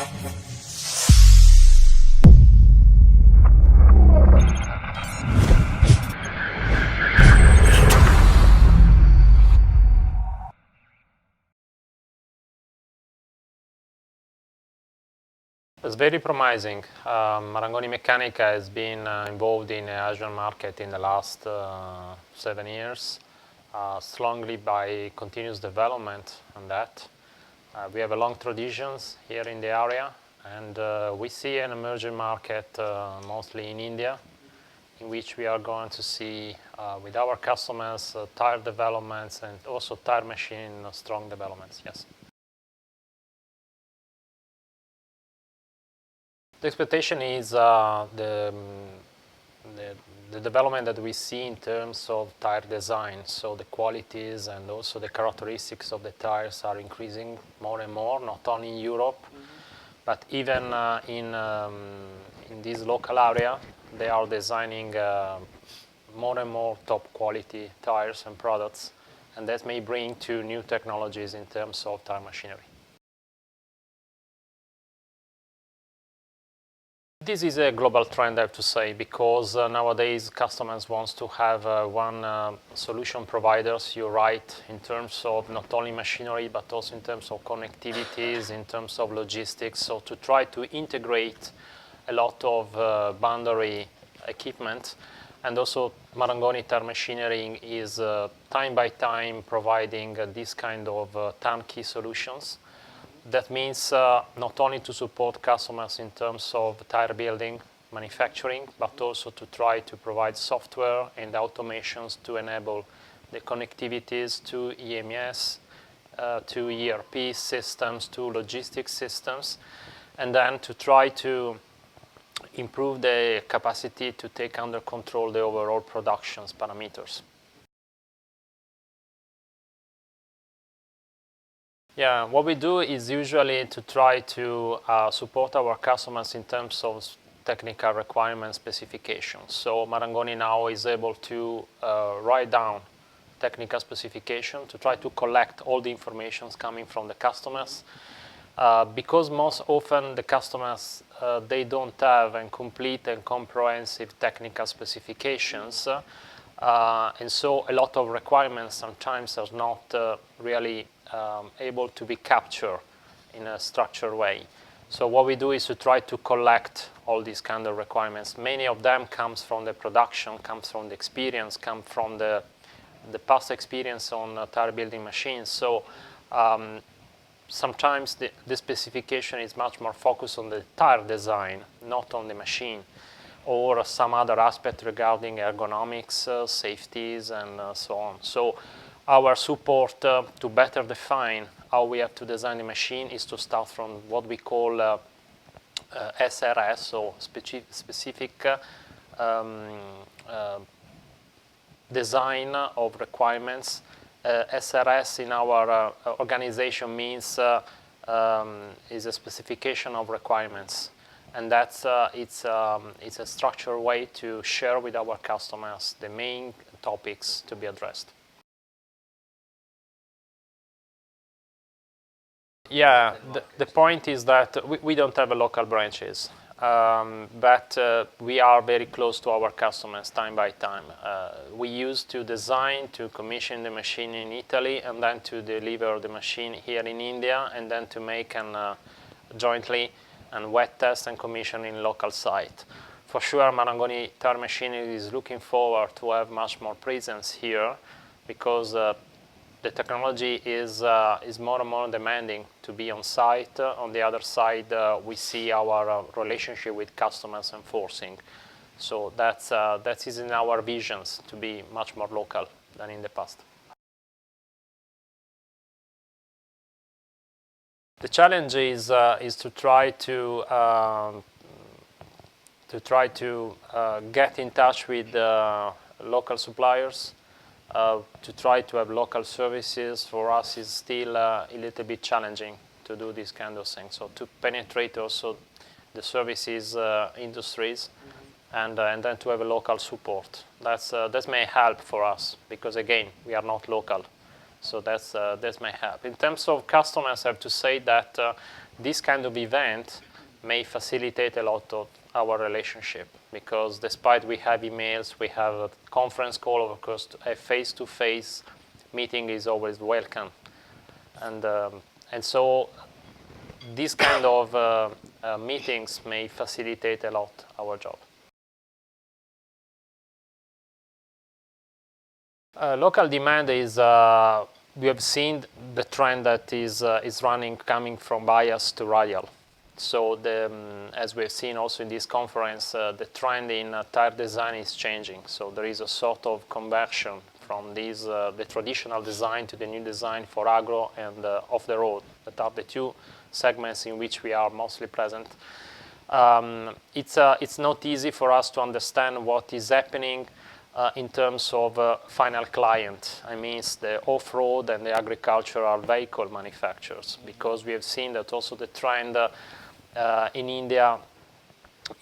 It's very promising. Marangoni Meccanica has been involved in the Asian market in the last 7 years, strongly by continuous development on that. We have a long traditions here in the area, and we see an emerging market mostly in India, in which we are going to see with our customers tire developments and also tire machine strong developments, yes. The expectation is the development that we see in terms of tire design. So the qualities and also the characteristics of the tires are increasing more and more, not only in Europe, but even in this local area, they are designing more and more top quality tires and products, and that may bring to new technologies in terms of tire machinery. This is a global trend, I have to say, because nowadays customers want to have one solution providers, you're right, in terms of not only machinery, but also in terms of connectivities, in terms of logistics. So to try to integrate a lot of boundary equipment, and also Marangoni Tire Machinery is time by time providing this kind of turnkey solutions. That means not only to support customers in terms of tire building, manufacturing, but also to try to provide software and automations to enable the connectivities to EMS, to ERP systems, to logistics systems, and then to try to improve the capacity to take under control the overall productions parameters. Yeah, what we do is usually to try to support our customers in terms of technical requirement specifications. So Marangoni now is able to write down technical specification to try to collect all the information coming from the customers. Because most often the customers, they don't have a complete and comprehensive technical specifications. And so a lot of requirements sometimes are not really able to be captured in a structured way. So what we do is to try to collect all these kind of requirements. Many of them comes from the production, comes from the experience, come from the past experience on tire building machines. So sometimes the specification is much more focused on the tire design, not on the machine, or some other aspect regarding ergonomics, safeties, and so on. So our support to better define how we have to design the machine is to start from what we call SRS, so specific design of requirements. SRS in our organization means is a specification of requirements, and that's it's a structured way to share with our customers the main topics to be addressed. Yeah, the point is that we don't have a local branches, but we are very close to our customers time by time. We used to design, to commission the machine in Italy, and then to deliver the machine here in India, and then to make an jointly and wet test and commission in local site. For sure, Marangoni Tire Machinery is looking forward to have much more presence here, because the technology is more and more demanding to be on site. On the other side, we see our relationship with customers enforcing. So that is in our visions to be much more local than in the past. The challenge is to try to get in touch with local suppliers. To try to have local services for us is still a little bit challenging to do this kind of thing. So to penetrate also the services industries, and then to have a local support. That may help for us, because again, we are not local. So that may help. In terms of customers, I have to say that this kind of event may facilitate a lot of our relationship, because despite we have emails, we have a conference call, of course, a face-to-face meeting is always welcome. And so these kind of meetings may facilitate a lot our job. Local demand is, we have seen the trend that is running, coming from bias to radial. So as we have seen also in this conference, the trend in tire design is changing. So there is a sort of conversion from these, the traditional design to the new design for agro and off-the-road, that are the two segments in which we are mostly present. It's not easy for us to understand what is happening in terms of final client. I mean, the off-road and the agricultural vehicle manufacturers, because we have seen that also the trend in India,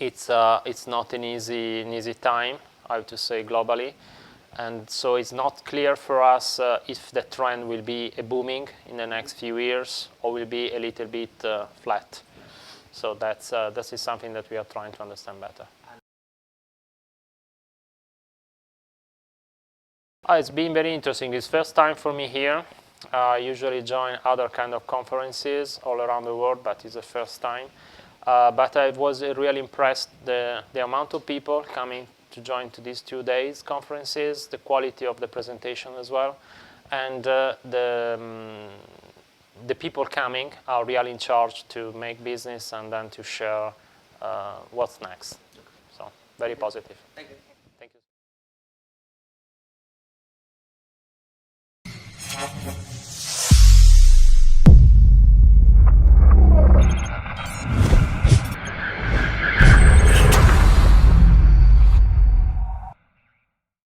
it's not an easy time, I have to say, globally. And so it's not clear for us if the trend will be a booming in the next few years or will be a little bit flat. So that is something that we are trying to understand better. It's been very interesting. It's first time for me here. I usually join other kind of conferences all around the world, but it's the first time. But I was really impressed the amount of people coming to join to these 2 days conferences, the quality of the presentation as well, and the people coming are really in charge to make business and then to share what's next. So very positive. Thank you.